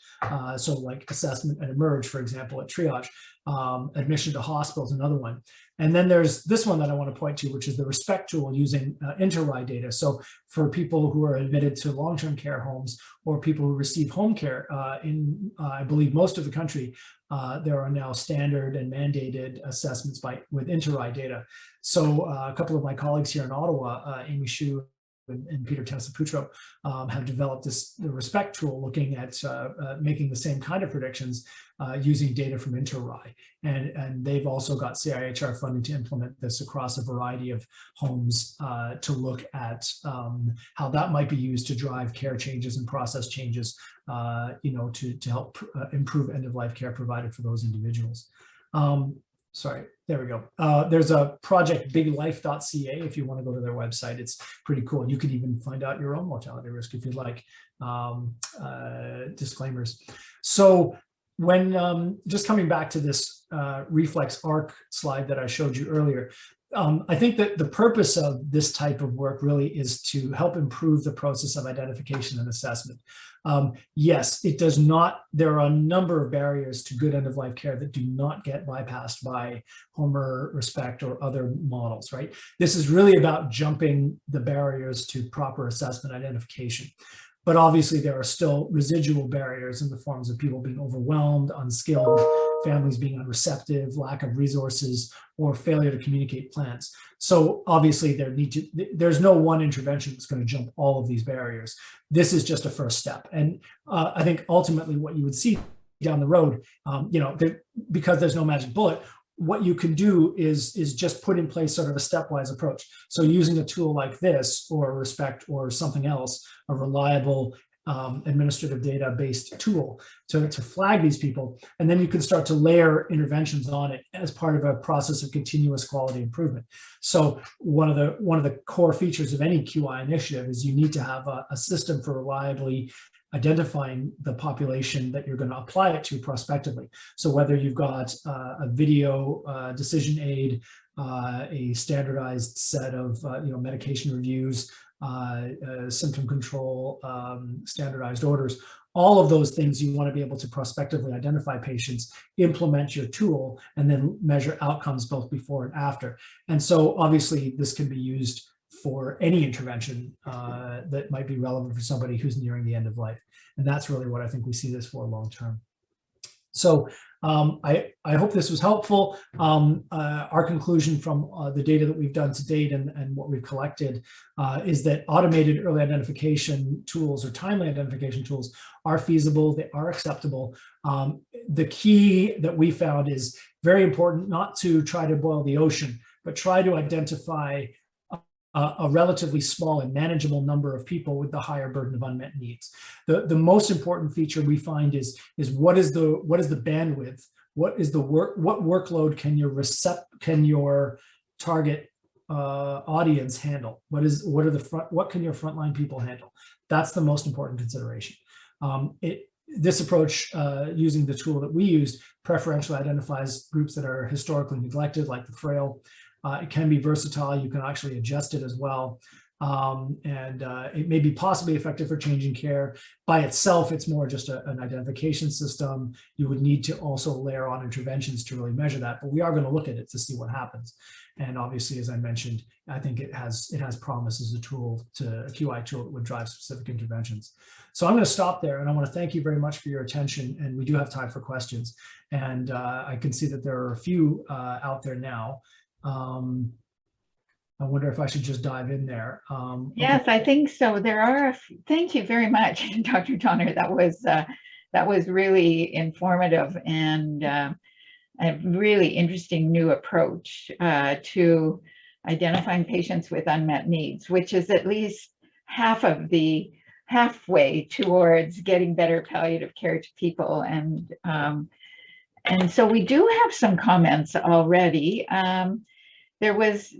So like assessment and emerge, for example, at triage. Admission to hospital is another one. And then there's this one that I want to point to, which is the RESPECT tool using inter-RI data. So for people who are admitted to long-term care homes or people who receive home care in, I believe, most of the country, there are now standard and mandated assessments with inter-RI data. So a couple of my colleagues here in Ottawa, Amy Hsu and Peter Tennessaputro, have developed the RESPECT tool, looking at making the same kind of predictions using data from inter-RI. And they've also got CIHR funding to implement this across a variety of homes to look at how that might be used to drive care changes and process changes, to help improve end-of-life care provided for those individuals. Sorry, there we go. There's a project biglife.ca if you want to go to their website. It's pretty cool. You can even find out your own mortality risk if you'd like. Disclaimers. So when just coming back to this Reflex ARC slide that I showed you earlier, I think that the purpose of this type of work really is to help improve the process of identification and assessment. Yes, it does not, there are a number of barriers to good end-of-life care that do not get bypassed by Homer, RESPECT, or other models, right? This is really about jumping the barriers to proper assessment identification. But obviously there are still residual barriers in the forms of people being overwhelmed, unskilled, families being unreceptive, lack of resources, or failure to communicate plans. So obviously there's no one intervention that's going to jump all of these barriers. This is just a first step. And I think ultimately what you would see down the road, because there's no magic bullet, what you can do is just put in place sort of a stepwise approach. So using a tool like this or RESPECT or something else, a reliable administrative data-based tool to flag these people, and then you can start to layer interventions on it as part of a process of continuous quality improvement. So one of the core features of any QI initiative is you need to have a system for reliably identifying the population that you're going to apply it to prospectively. So whether you've got a video decision aid, a standardized set of medication reviews, symptom control, standardized orders, all of those things you want to be able to prospectively identify patients, implement your tool, and then measure outcomes both before and after. And so obviously this can be used for any intervention that might be relevant for somebody who's nearing the end of life. And that's really what I think we see this for long term. So I hope this was helpful. Our conclusion from the data that we've done to date and what we've collected is that automated early identification tools or timely identification tools are feasible, they are acceptable. The key that we found is very important not to try to boil the ocean, but try to identify a relatively small and manageable number of people with the higher burden of unmet needs. The most important feature we find is what is the bandwidth what workload can your target audience handle? What can your frontline people handle? That's the most important consideration. This approach, using the tool that we used, preferentially identifies groups that are historically neglected, like the frail. It can be versatile. You can actually adjust it as well. It may be possibly effective for changing care. By itself, it's more just an identification system. You would need to also layer on interventions to really measure that, but we are going to look at it to see what happens. And obviously, as I mentioned, I think it has promise as a QI tool that would drive specific interventions. So I'm going to stop there, and I want to thank you very much for your attention. And we do have time for questions. And I can see that there are a few out there now. I wonder if I should just dive in there. Yes, okay. I think so. There are. Thank you very much, Dr. Downar. That was really informative and a really interesting new approach to identifying patients with unmet needs, which is at least halfway towards getting better palliative care to people. And so we do have some comments already. There's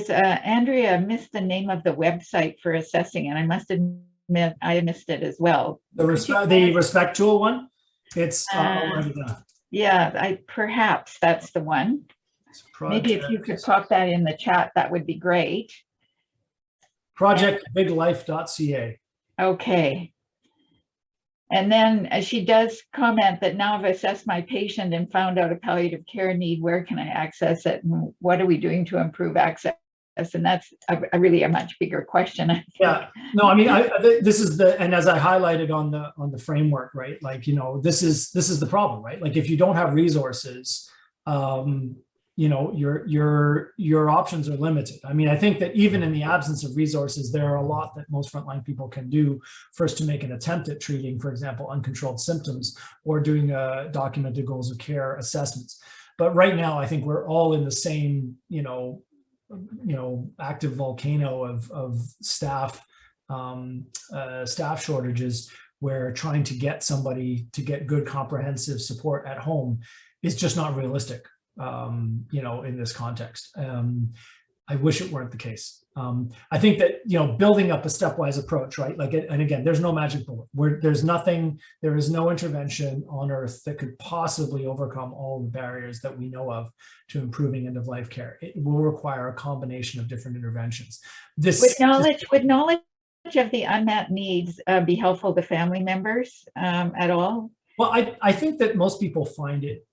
Andrea missed the name of the website for assessing, and I must admit I missed it as well. The Respect tool one. It's yeah, perhaps that's the one. Maybe if you could pop that in the chat, that would be great. Project Biglife.ca. Okay. And then she does comment that now I've assessed my patient and found out a palliative care need, where can I access it? And what are we doing to improve access? And that's really a much bigger question. Yeah, no, I mean, this is and as I highlighted on the framework, right? Like, this is the problem, right? Like, if you don't have resources, your options are limited. I mean, I think that even in the absence of resources, there are a lot that most frontline people can do. First, to make an attempt at treating, for example, uncontrolled symptoms, or doing documented goals of care assessments. But right now, I think we're all in the same, active volcano of staff shortages, where trying to get somebody to get good comprehensive support at home is just not realistic. In this context. I wish it weren't the case. I think that, building up a stepwise approach, right? Like, and again, there's no magic bullet. There is no intervention on earth that could possibly overcome all the barriers that we know of to improving end-of-life care. It will require a combination of different interventions. Would knowledge of the unmet needs be helpful to family members at all? Well, I think that most people find it,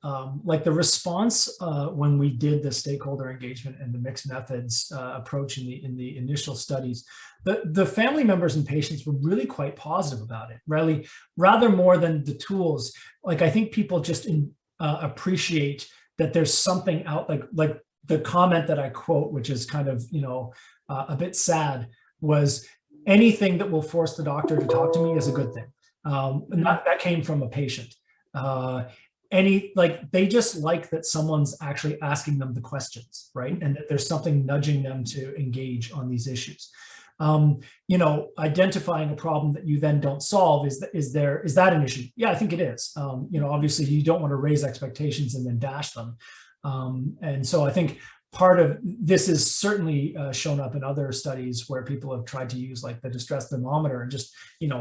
like the response when we did the stakeholder engagement and the mixed methods approach in the initial studies, the family members and patients were really quite positive about it, really, rather more than the tools. Like, I think people just appreciate that there's something out, like the comment that I quote, which is kind of, a bit sad, was anything that will force the doctor to talk to me is a good thing. And that came from a patient. They just like that someone's actually asking them the questions, right? And that there's something nudging them to engage on these issues. Identifying a problem that you then don't solve, is that an issue? Yeah, I think it is. Obviously you don't want to raise expectations and then dash them. And so I think part of this is certainly shown up in other studies where people have tried to use like the distress thermometer and just,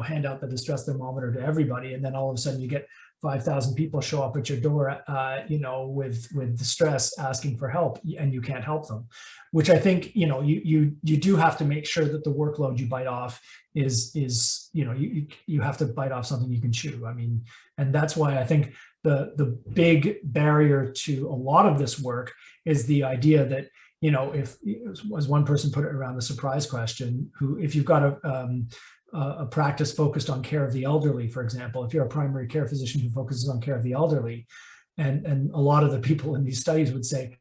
hand out the distress thermometer to everybody. And then all of a sudden you get 5,000 people show up at your door, with distress asking for help, and you can't help them, which I think, you do have to make sure that the workload you bite off is you have to bite off something you can chew. I mean, and that's why I think the big barrier to a lot of this work is the idea that, if, as one person put it around the surprise question, if you've got a practice focused on care of the elderly, for example, if you're a primary care physician who focuses on care of the elderly, and a lot of the people in these studies would say,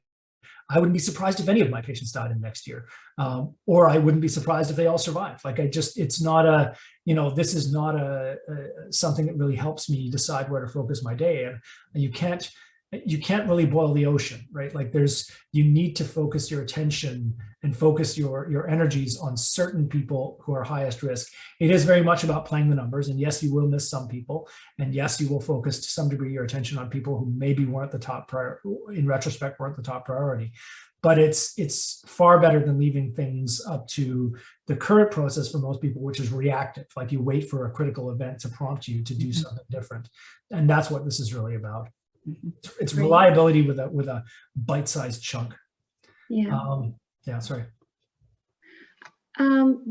I wouldn't be surprised if any of my patients died in next year, or I wouldn't be surprised if they all survived. Like, it's not this is not something that really helps me decide where to focus my day. And you can't, you can't really boil the ocean, right? Like you need to focus your attention and focus your energies on certain people who are highest risk. It is very much about playing the numbers. And yes, you will miss some people. And yes, you will focus to some degree your attention on people who maybe weren't the top priority, in retrospect, weren't the top priority. But it's far better than leaving things up to the current process for most people, which is reactive. Like you wait for a critical event to prompt you to do something different. And that's what this is really about. It's reliability with a bite-sized chunk. Yeah. Yeah, sorry.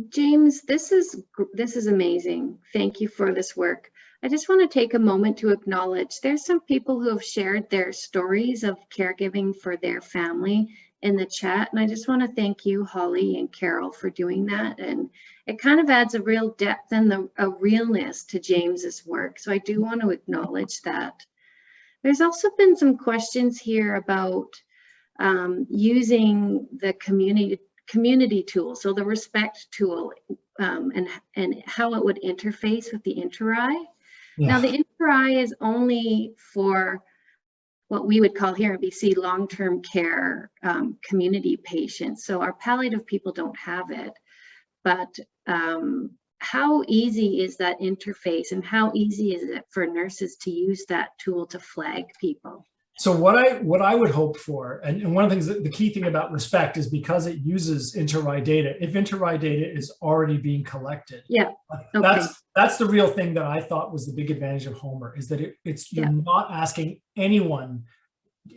James, this is amazing. Thank you for this work. I just want to take a moment to acknowledge there's some people who have shared their stories of caregiving for their family in the chat. And I just want to thank you, Holly and Carol, for doing that. And it kind of adds a real depth and a realness to James's work. So I do want to acknowledge that. There's also been some questions here about using the community tool, so the Respect tool, and how it would interface with the Inter-I. Yeah. Now, the Inter-I is only for what we would call here in BC long-term care community patients. So our palliative people don't have it, but how easy is that interface, and how easy is it for nurses to use that tool to flag people? So what I would hope for, and one of the things that the key thing about Respect is because it uses Inter-I data, if Inter-I data is already being collected, yeah, okay. That's the real thing that I thought was the big advantage of Homer, is that you're not asking anyone.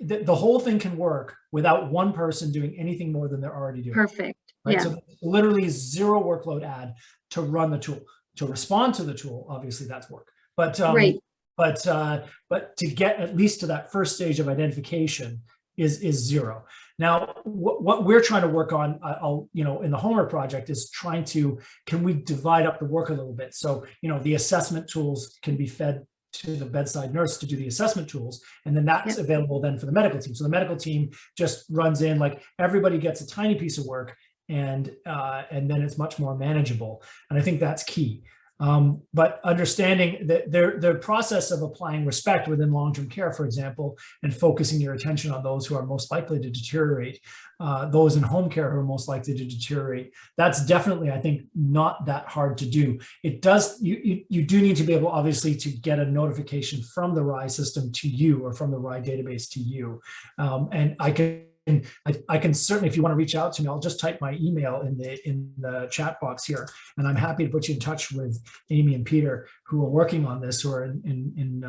The whole thing can work without one person doing anything more than they're already doing. Perfect. Right? Yeah. So literally zero workload add to run the tool. To respond to the tool, obviously that's work. But right. But to get at least to that first stage of identification is zero. Now, what we're trying to work on, in the Homer project, is can we divide up the work a little bit? So, the assessment tools can be fed to the bedside nurse to do the assessment tools, and then that's available then for the medical team. So the medical team just runs in, like everybody gets a tiny piece of work, and then it's much more manageable. And I think that's key. But understanding that the process of applying Respect within long-term care, for example, and focusing your attention on those who are most likely to deteriorate, those in home care who are most likely to deteriorate, that's definitely, I think, not that hard to do. It does, you do need to be able, obviously, to get a notification from the RI system to you, or from the RI database to you. And I can certainly, if you want to reach out to me, I'll just type my email in the chat box here, and I'm happy to put you in touch with Amy and Peter, who are working on this, who are in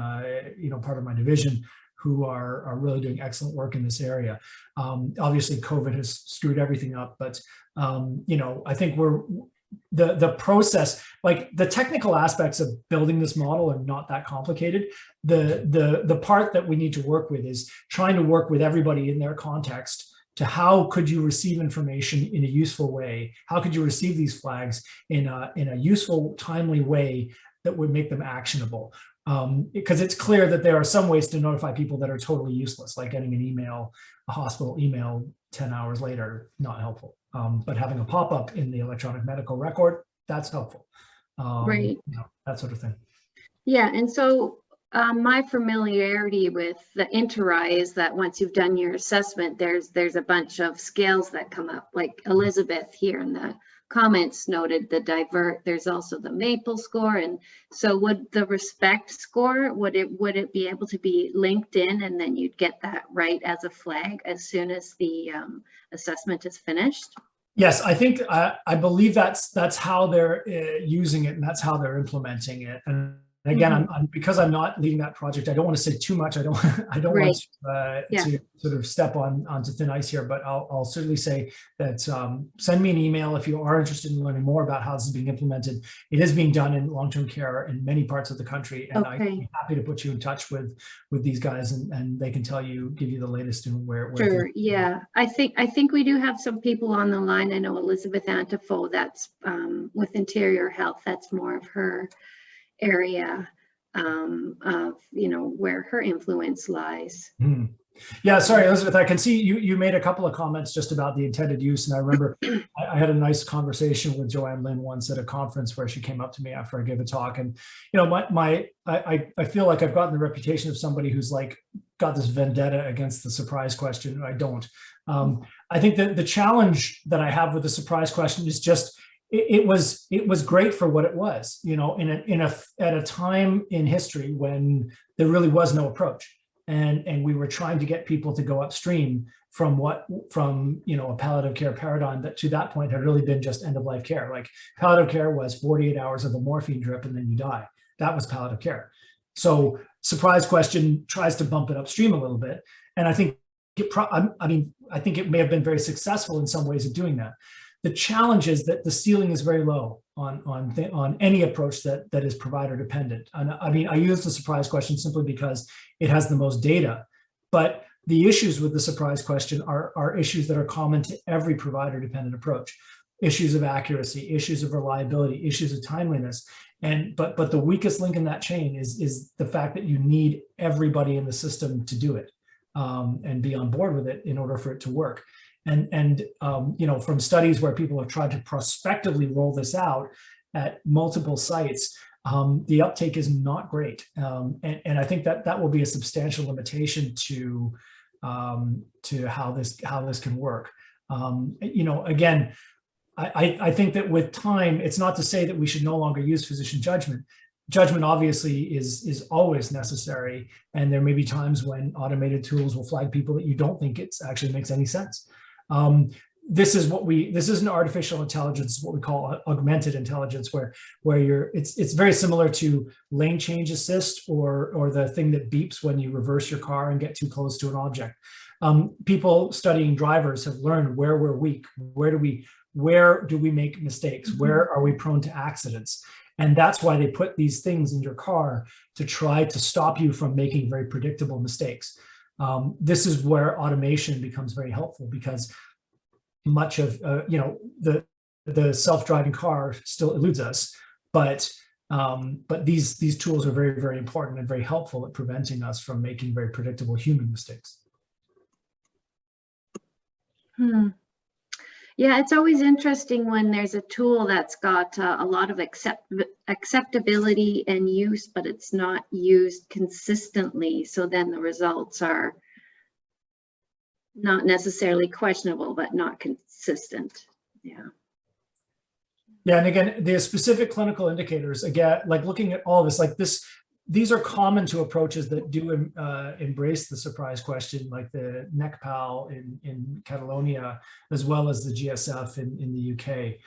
part of my division, who are really doing excellent work in this area. Obviously, COVID has screwed everything up, but I think the process, like the technical aspects of building this model, are not that complicated. The part that we need to work with is trying to work with everybody in their context to how could you receive information in a useful way? How could you receive these flags in a useful, timely way that would make them actionable? Because it's clear that there are some ways to notify people that are totally useless, like getting an email, a hospital email 10 hours later, not helpful. But having a pop-up in the electronic medical record, that's helpful. Right. That sort of thing. Yeah, and so my familiarity with the Inter-I is that once you've done your assessment, there's a bunch of scales that come up, like Elizabeth here in the comments noted the divert. There's also the MAPLE score. And so would the Respect score, would it be able to be linked in, and then you'd get that right as a flag as soon as the assessment is finished? Yes, I think I believe that's how they're using it, and that's how they're implementing it. And again, because I'm not leading that project, I don't want to say too much. I don't want to sort of step onto thin ice here, but I'll certainly say that send me an email if you are interested in learning more about how this is being implemented. It is being done in long-term care in many parts of the country, and I'd be happy to put you in touch with these guys, and they can give you the latest in where. Sure. Yeah, I think we do have some people on the line. I know Elizabeth Antefo, that's with Interior Health. That's more of her area of where her influence lies. Yeah, sorry, Elizabeth, I can see you made a couple of comments just about the intended use, and I remember I had a nice conversation with Joanne Lynn once at a conference where she came up to me after I gave a talk, and I feel like I've gotten the reputation of somebody who's like got this vendetta against the surprise question. I don't. I think that the challenge that I have with the surprise question is just it was great for what it was, you know, at a time in history when there really was no approach, and we were trying to get people to go upstream from you know, a palliative care paradigm that to that point had really been just end of life care. Like palliative care was 48 hours of a morphine drip and then you die. That was palliative care. So surprise question tries to bump it upstream a little bit, and I think I think it may have been very successful in some ways of doing that. The challenge is that the ceiling is very low on any approach that is provider dependent. And I mean, I use the surprise question simply because it has the most data, but the issues with the surprise question are issues that are common to every provider dependent approach. Issues of accuracy, issues of reliability, issues of timeliness. But the weakest link in that chain is the fact that you need everybody in the system to do it and be on board with it in order for it to work. And you know, from studies where people have tried to prospectively roll this out at multiple sites, the uptake is not great. And I think that will be a substantial limitation to how this can work. You know, again, I think that with time, it's not to say that we should no longer use physician judgment. Judgment obviously is always necessary, and there may be times when automated tools will flag people that you don't think it actually makes any sense. This isn't artificial intelligence, what we call augmented intelligence, where it's very similar to lane change assist or the thing that beeps when you reverse your car and get too close to an object. People studying drivers have learned where we're weak, where do we make mistakes, where are we prone to accidents. And that's why they put these things in your car to try to stop you from making very predictable mistakes. This is where automation becomes very helpful, because much of you know, the self-driving car still eludes us, but these tools are very, very important and very helpful at preventing us from making very predictable human mistakes. Yeah, it's always interesting when there's a tool that's got a lot of acceptability and use, but it's not used consistently. So then the results are not necessarily questionable, but not consistent. Yeah. Yeah, and again, the specific clinical indicators, again, like looking at all this, like this, these are common to approaches that do embrace the surprise question, like the NECPAL in Catalonia, as well as the GSF in the UK.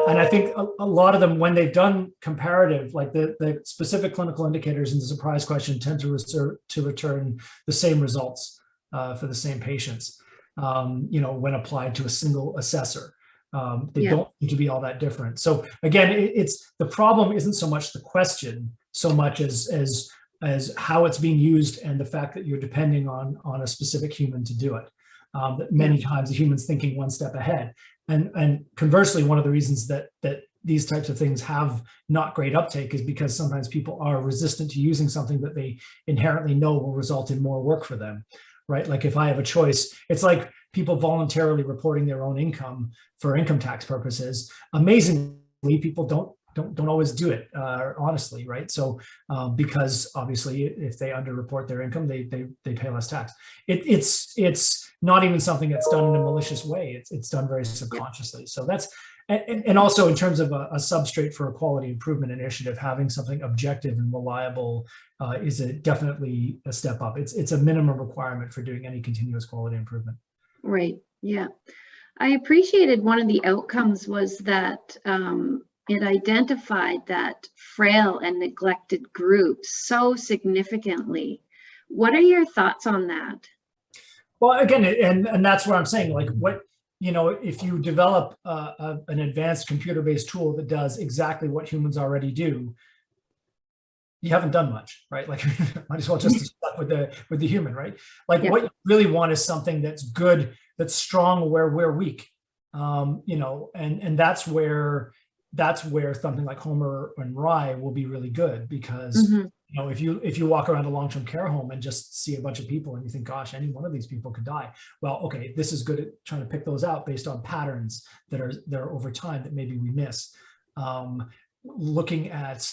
And I think a lot of them, when they've done comparative, like the specific clinical indicators in the surprise question tend to return the same results for the same patients, you know, when applied to a single assessor. They don't seem to be all that different. So again, it's the problem isn't so much the question, so much as how it's being used and the fact that you're depending on a specific human to do it. That many times the human's thinking one step ahead. And conversely, one of the reasons that these types of things have not great uptake is because sometimes people are resistant to using something that they inherently know will result in more work for them, right? Like if I have a choice, it's like people voluntarily reporting their own income for income tax purposes. Amazingly, people don't always do it, honestly, right? So because obviously if they underreport their income, they pay less tax. It's not even something that's done in a malicious way. It's done very subconsciously. So that's, and also in terms of a substrate for a quality improvement initiative, having something objective and reliable is definitely a step up. It's a minimum requirement for doing any continuous quality improvement. Right, yeah. I appreciated one of the outcomes was that it identified that frail and neglected groups so significantly. What are your thoughts on that? Well, again, and that's what I'm saying, like what, you know, if you develop an advanced computer-based tool that does exactly what humans already do, you haven't done much, right? Like might as well just stuck with the human, right? Like what you really want is something that's good, that's strong where we're weak, you know, and that's where something like Homer and Rye will be really good, because you know, if you walk around a long-term care home and just see a bunch of people and you think, gosh, any one of these people could die. Well, okay, this is good at trying to pick those out based on patterns that are over time that maybe we miss. looking at,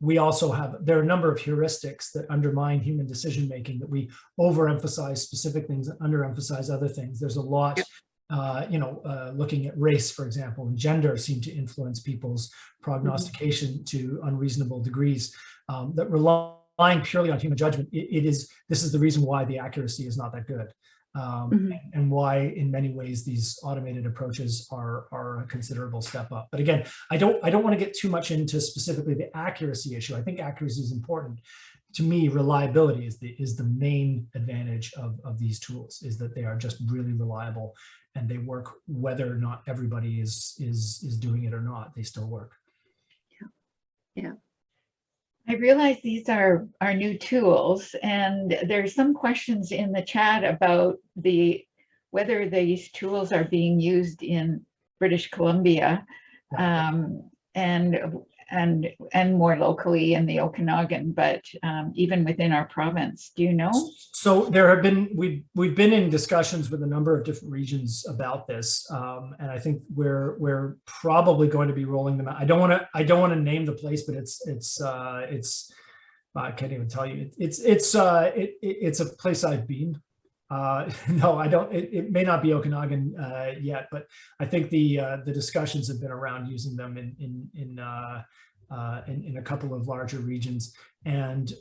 we also there are a number of heuristics that undermine human decision making, that we overemphasize specific things and underemphasize other things. There's a lot, looking at race, for example, and gender seem to influence people's prognostication to unreasonable degrees. That relying purely on human judgment, this is the reason why the accuracy is not that good. And why in many ways these automated approaches are a considerable step up. But again, I don't want to get too much into specifically the accuracy issue. I think accuracy is important. To me, reliability is the main advantage of these tools, is that they are just really reliable and they work whether or not everybody is doing it or not. They still work. Yeah. I realize these are our new tools, and there's some questions in the chat about whether these tools are being used in British Columbia, and more locally in the Okanagan, but even within our province. Do you know? So there have been, we've been in discussions with a number of different regions about this, and I think we're probably going to be rolling them out. I don't want to name the place, but it's I can't even tell you. It's a place I've been. No, I don't. It may not be Okanagan yet, but I think the discussions have been around using them in a couple of larger regions, and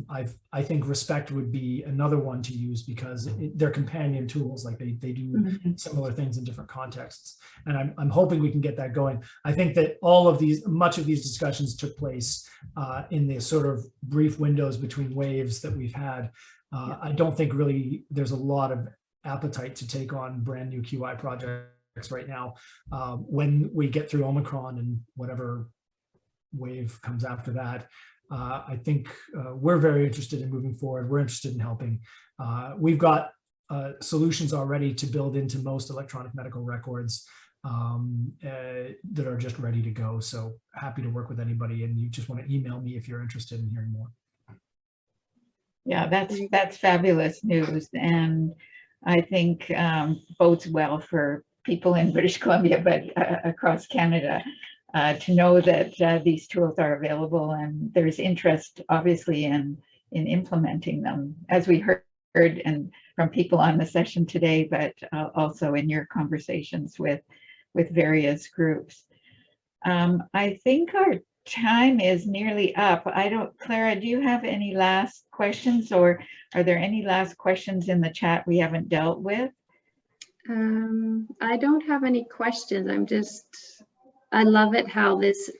I think Respect would be another one to use because they're companion tools. Like they do similar things in different contexts, and I'm hoping we can get that going. I think that much of these discussions took place in the sort of brief windows between waves that we've had. I don't think really there's a lot of appetite to take on brand new QI projects right now. When we get through Omicron and whatever wave comes after that, I think we're very interested in moving forward. We're interested in helping. We've got solutions already to build into most electronic medical records that are just ready to go. So happy to work with anybody, and you just want to email me if you're interested in hearing more. Yeah, that's fabulous news, and I think bodes well for people in British Columbia, but across Canada, to know that these tools are available, and there's interest, obviously, in implementing them, as we heard and from people on the session today, but also in your conversations with various groups. I think our time is nearly up. Clara, do you have any last questions, or are there any last questions in the chat we haven't dealt with? I don't have any questions. I love it how this,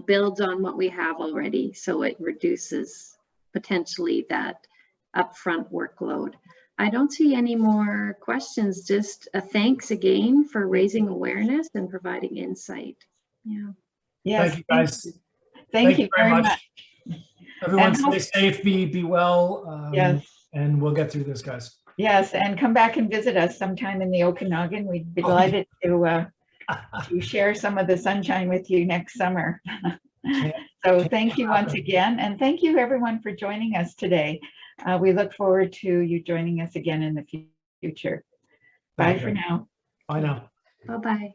builds on what we have already. So it reduces potentially that upfront workload. I don't see any more questions. Just a thanks again for raising awareness and providing insight. Yeah. Yes. Thank you, guys. Thank you very much. Everyone stay safe, be well. Yes. And we'll get through this, guys. Yes, and come back and visit us sometime in the Okanagan. We'd be delighted to share some of the sunshine with you next summer. So thank you once again, and thank you everyone for joining us today. We look forward to you joining us again in the future. Bye for now. Bye now. Bye-bye.